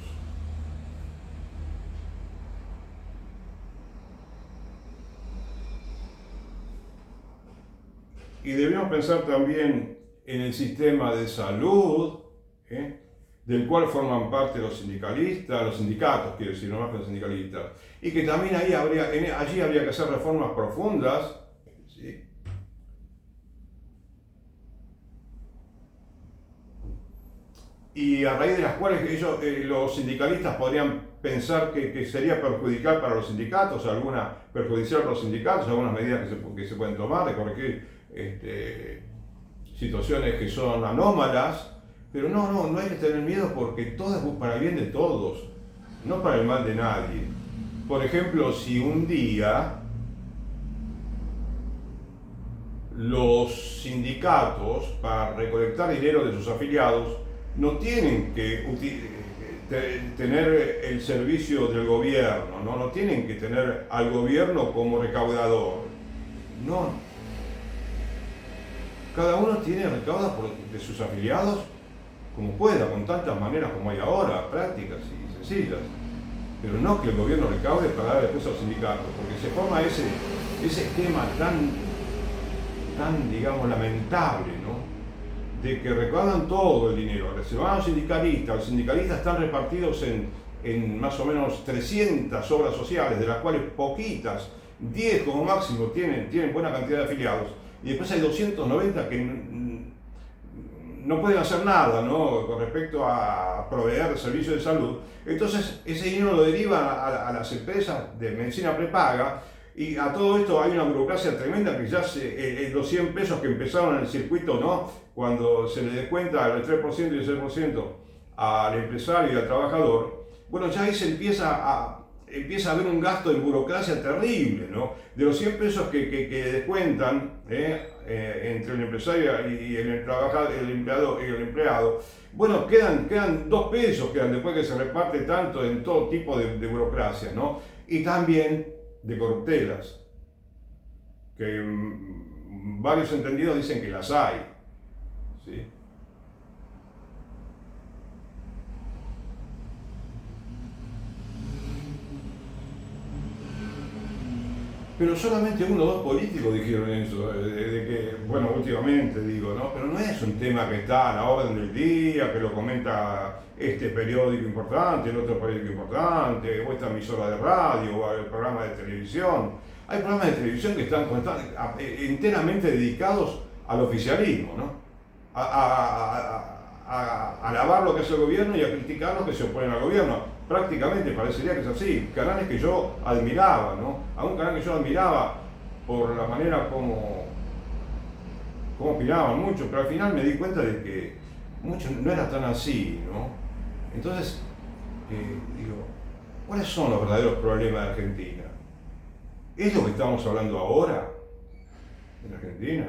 [SPEAKER 1] Y debemos pensar también en el sistema de salud, del cual forman parte los sindicalistas, los sindicatos, quiero decir, no más que los sindicalistas, y que también allí habría que hacer reformas profundas, ¿sí? Y a raíz de las cuales los sindicalistas podrían pensar que sería perjudicial para los sindicatos, perjudicial para los sindicatos, algunas medidas que se pueden tomar, de corregir situaciones que son anómalas, pero no hay que tener miedo porque todo es para el bien de todos, no para el mal de nadie. Por ejemplo, si un día los sindicatos, para recolectar dinero de sus afiliados, no tienen que tener el servicio del gobierno, no tienen que tener al gobierno como recaudador, no. Cada uno recauda de sus afiliados como pueda, con tantas maneras como hay ahora, prácticas y sencillas. Pero no que el gobierno recaude para dar después a los sindicatos, porque se forma ese esquema tan, digamos, lamentable, ¿no? De que recaudan todo el dinero, se van a los sindicalistas están repartidos en más o menos 300 obras sociales, de las cuales poquitas, 10 como máximo, tienen buena cantidad de afiliados, y después hay 290 que no pueden hacer nada, ¿no? Con respecto a proveer servicios de salud. Entonces ese dinero lo derivan a las empresas de medicina prepaga, y a todo esto hay una burocracia tremenda que ya los 100 pesos que empezaron en el circuito, ¿no? Cuando se le descuenta el 3% y el 6% al empresario y al trabajador, bueno, ya ahí se empieza a haber un gasto en burocracia terrible, ¿no? De los 100 pesos que descuentan entre el empresario y el trabajador, el empleado, bueno, quedan 2 pesos, después que se reparte tanto en todo tipo de burocracia, ¿no? Y también de corruptelas, que varios entendidos dicen que las hay, ¿sí? Pero solamente 1 o 2 políticos dijeron eso, de que, bueno, últimamente digo, ¿no? Pero no es un tema que está a la orden del día, que lo comenta este periódico importante, el otro periódico importante, o esta emisora de radio, o el programa de televisión. Hay programas de televisión que están enteramente dedicados al oficialismo, ¿no? A alabar lo que hace el gobierno y a criticar los que se oponen al gobierno. prácticamente parecería que es así. Canales que yo admiraba, ¿no? A un canal que yo admiraba por la manera como opinaban mucho, pero al final me di cuenta de que mucho no era tan así, ¿no? Entonces, digo, ¿cuáles son los verdaderos problemas de Argentina? ¿Es lo que estamos hablando ahora en Argentina?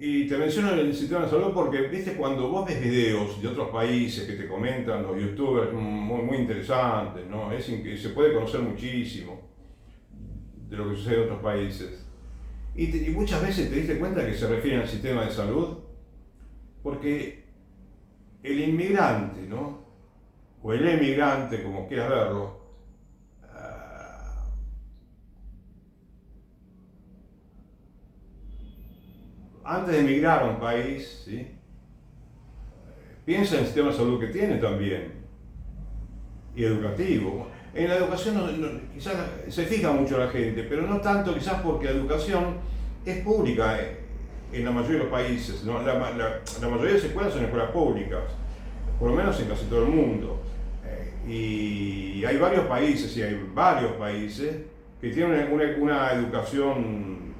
[SPEAKER 1] Y te menciono el sistema de salud porque, viste, cuando vos ves videos de otros países que te comentan los youtubers muy, muy interesantes, ¿no? Se puede conocer muchísimo de lo que sucede en otros países. Y muchas veces te diste cuenta que se refieren al sistema de salud porque el inmigrante, ¿no? O el emigrante, como quieras verlo, antes de emigrar a un país, ¿sí? Piensa en el sistema de salud que tiene también, y educativo. En la educación quizás se fija mucho la gente, pero no tanto quizás porque la educación es pública en la mayoría de los países, ¿no? La mayoría de las escuelas son escuelas públicas, por lo menos en casi todo el mundo. Y hay varios países, que tienen una educación,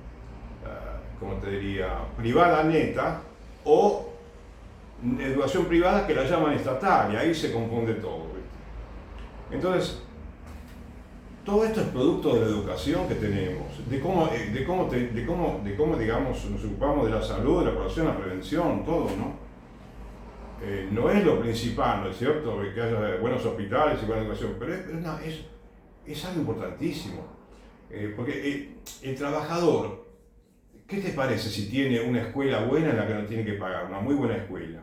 [SPEAKER 1] como te diría, privada neta, o educación privada que la llaman estatal, y ahí se confunde todo, ¿viste? Entonces, todo esto es producto de la educación que tenemos, digamos, nos ocupamos de la salud, de la población, la prevención, todo, ¿no? No es lo principal, ¿no es cierto? Que haya buenos hospitales y buena educación, pero es algo importantísimo. Porque el trabajador, ¿qué te parece si tiene una escuela buena en la que no tiene que pagar? Una muy buena escuela.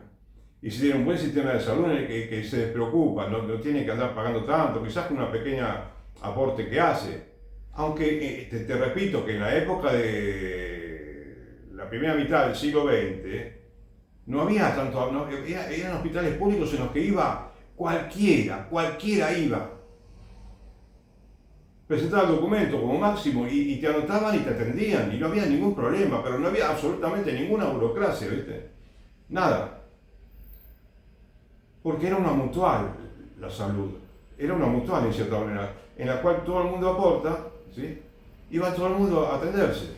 [SPEAKER 1] Y si tiene un buen sistema de salud en el que se despreocupa, no tiene que andar pagando tanto, quizás con una pequeña aporte que hace. Aunque te repito que en la época de la primera mitad del siglo XX no había tanto, no, eran hospitales públicos en los que iba cualquiera iba. Presentaba el documento como máximo y te anotaban y te atendían y no había ningún problema, pero no había absolutamente ninguna burocracia, ¿viste? Nada. Porque era una mutual la salud, era una mutual en cierta manera, en la cual todo el mundo aporta, ¿sí? Y va todo el mundo a atenderse,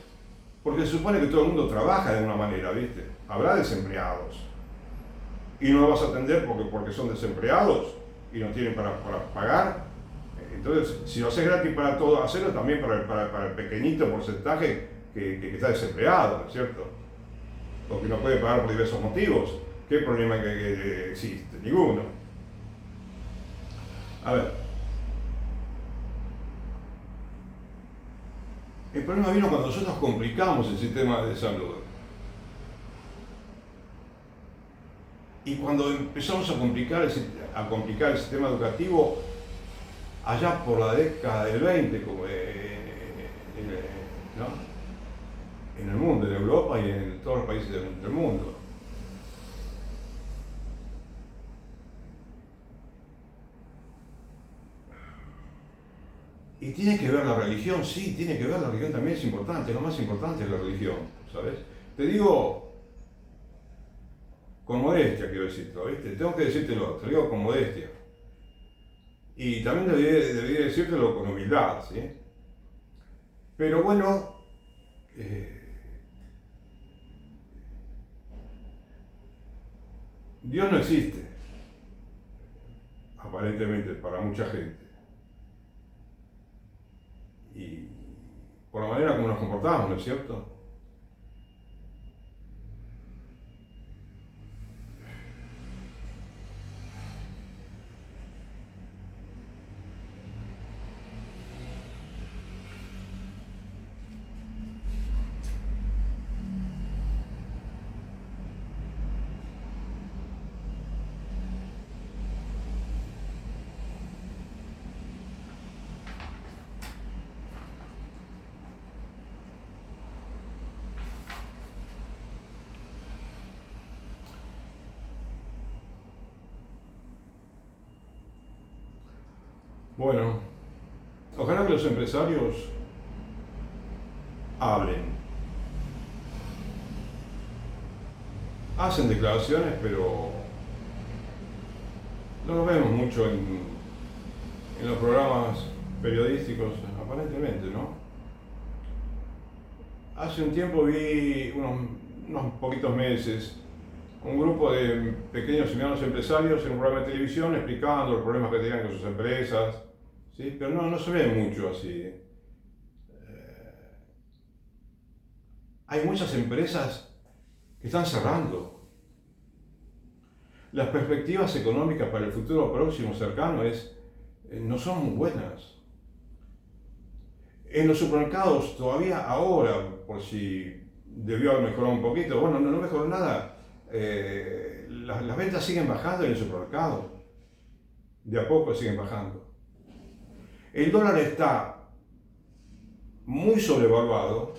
[SPEAKER 1] porque se supone que todo el mundo trabaja de una manera, ¿viste? Habrá desempleados, y no lo vas a atender porque son desempleados y no tienen para pagar. Entonces, si lo haces gratis para todos, hacerlo también para el pequeñito porcentaje que está desempleado, ¿no es cierto? Porque no puede pagar por diversos motivos. ¿Qué problema que existe? Ninguno. A ver, el problema vino cuando nosotros complicamos el sistema de salud. Y cuando empezamos a complicar el sistema educativo, allá por la década del 20, como ¿no? En el mundo, en Europa y en todos los países del mundo. Y tiene que ver la religión, sí, tiene que ver la religión, también es importante, lo más importante es la religión, ¿sabes? Te digo con modestia, quiero decirlo, ¿viste? Tengo que decírtelo, te lo digo con modestia. Y también debería decírtelo con humildad, ¿sí? Pero bueno, Dios no existe, aparentemente, para mucha gente. Y por la manera como nos comportamos, ¿no es cierto? Bueno, ojalá que los empresarios hablen. Hacen declaraciones, pero no lo vemos mucho en los programas periodísticos, aparentemente, ¿no? Hace un tiempo vi, unos poquitos meses, un grupo de pequeños y medianos empresarios en un programa de televisión explicando los problemas que tenían con sus empresas, ¿sí? Pero no se ve mucho así. Hay muchas empresas que están cerrando. Las perspectivas económicas para el futuro próximo, cercano, no son muy buenas. En los supermercados todavía ahora, por si debió haber mejorado un poquito, bueno, no mejoró nada. Las ventas siguen bajando en el supermercado. De a poco siguen bajando. El dólar está muy sobrevaluado.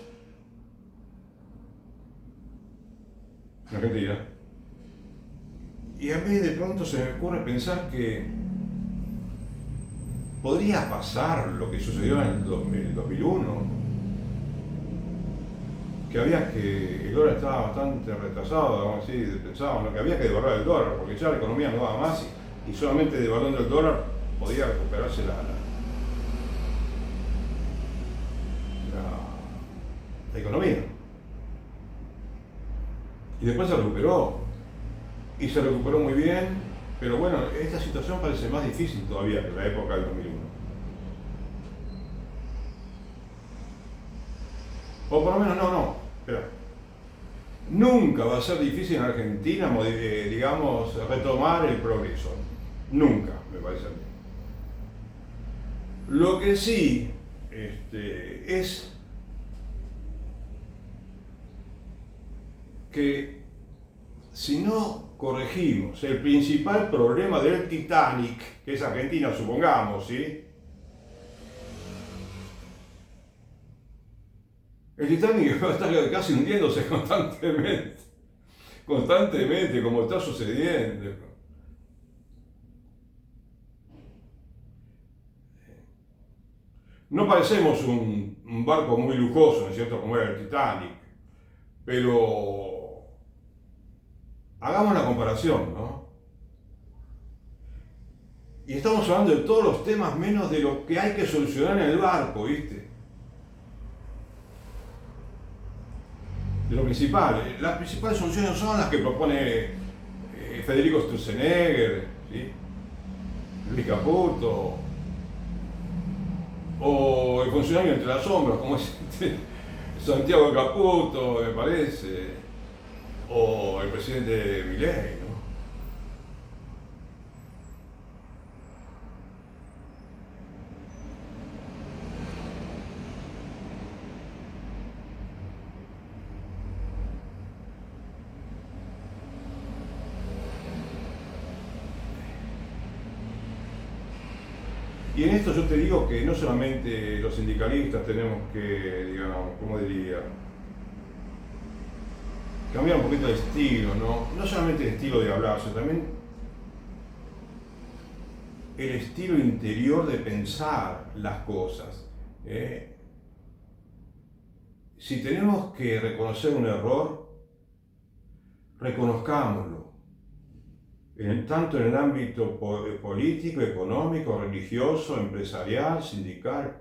[SPEAKER 1] En Argentina. Y a mí de pronto se me ocurre pensar que podría pasar lo que sucedió en el 2001, que el dólar estaba bastante retrasado, vamos a decir, pensábamos que había que devaluar el dólar, porque ya la economía no daba más y solamente devaluando el dólar podía recuperarse la economía. Y después se recuperó, y se recuperó muy bien, pero bueno, esta situación parece más difícil todavía que la época del 2001. O por lo menos, espera. Nunca va a ser difícil en Argentina, digamos, retomar el progreso. Nunca, me parece a mí. Lo que sí es que si no corregimos el principal problema del Titanic, que es Argentina, supongamos, ¿sí? El Titanic va a estar casi hundiéndose constantemente, como está sucediendo. No parecemos un barco muy lujoso, ¿no es cierto?, como era el Titanic, pero hagamos la comparación, ¿no? Y estamos hablando de todos los temas menos de lo que hay que solucionar en el barco, ¿viste? De lo principal. Las principales soluciones son las que propone Federico Sturzenegger, ¿sí? Luis Caputo, o el funcionario entre las sombras, como es Santiago Caputo, me parece, o el presidente Milei, ¿no? Y en esto yo te digo que no solamente los sindicalistas tenemos que, digamos, ¿cómo diría?, cambiar un poquito de estilo, ¿no? No solamente el estilo de hablar, sino también el estilo interior de pensar las cosas. Si tenemos que reconocer un error, reconozcámoslo. Tanto en el ámbito político, económico, religioso, empresarial, sindical,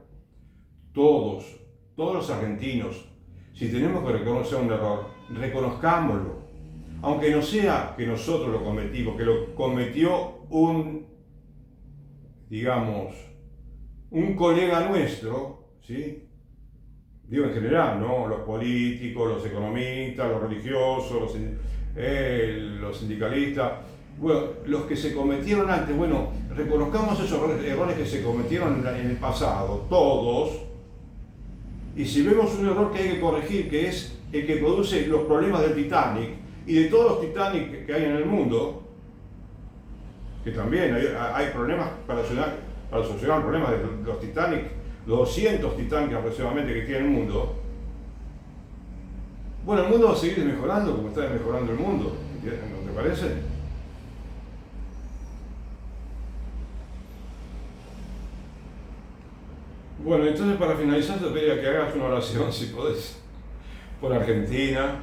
[SPEAKER 1] todos los argentinos, si tenemos que reconocer un error, reconozcámoslo, aunque no sea que nosotros lo cometimos, que lo cometió digamos, un colega nuestro, ¿sí? Digo en general, ¿no? Los políticos, los economistas, los religiosos, los sindicalistas. Bueno, los que se cometieron antes, bueno, reconozcamos esos errores que se cometieron en el pasado, todos, y si vemos un error que hay que corregir, que es el que produce los problemas del Titanic y de todos los Titanic que hay en el mundo, que también hay problemas para solucionar el problema de los Titanic, los 200 Titanic aproximadamente que tiene el mundo. Bueno, el mundo va a seguir mejorando como está mejorando el mundo, ¿no te parece? Bueno, entonces para finalizar te pediría que hagas una oración, si podés, por Argentina,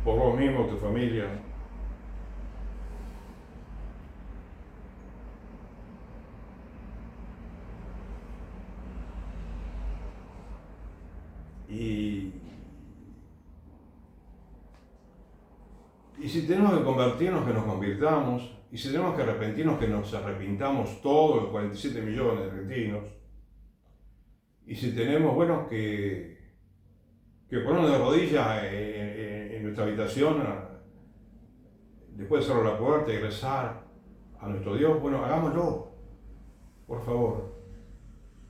[SPEAKER 1] por vos mismo, tu familia. Y, y si tenemos que convertirnos, que nos convirtamos. Y si tenemos que arrepentirnos, que nos arrepintamos todos los 47 millones de argentinos. Y si tenemos, bueno, que ponernos de rodillas en nuestra habitación, después de cerrar la puerta y rezar a nuestro Dios, bueno, hagámoslo, por favor.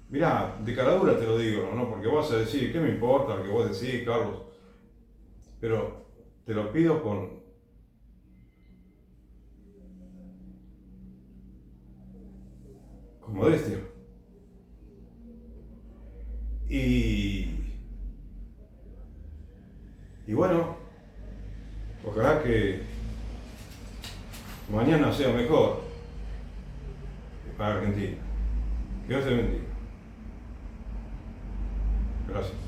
[SPEAKER 1] Mirá, de cara dura te lo digo, ¿no? Porque vas a decir, ¿qué me importa lo que vos decís, Carlos? Pero te lo pido con modestia. Y, y bueno, ojalá que mañana sea mejor para Argentina. Que Dios te bendiga. Gracias.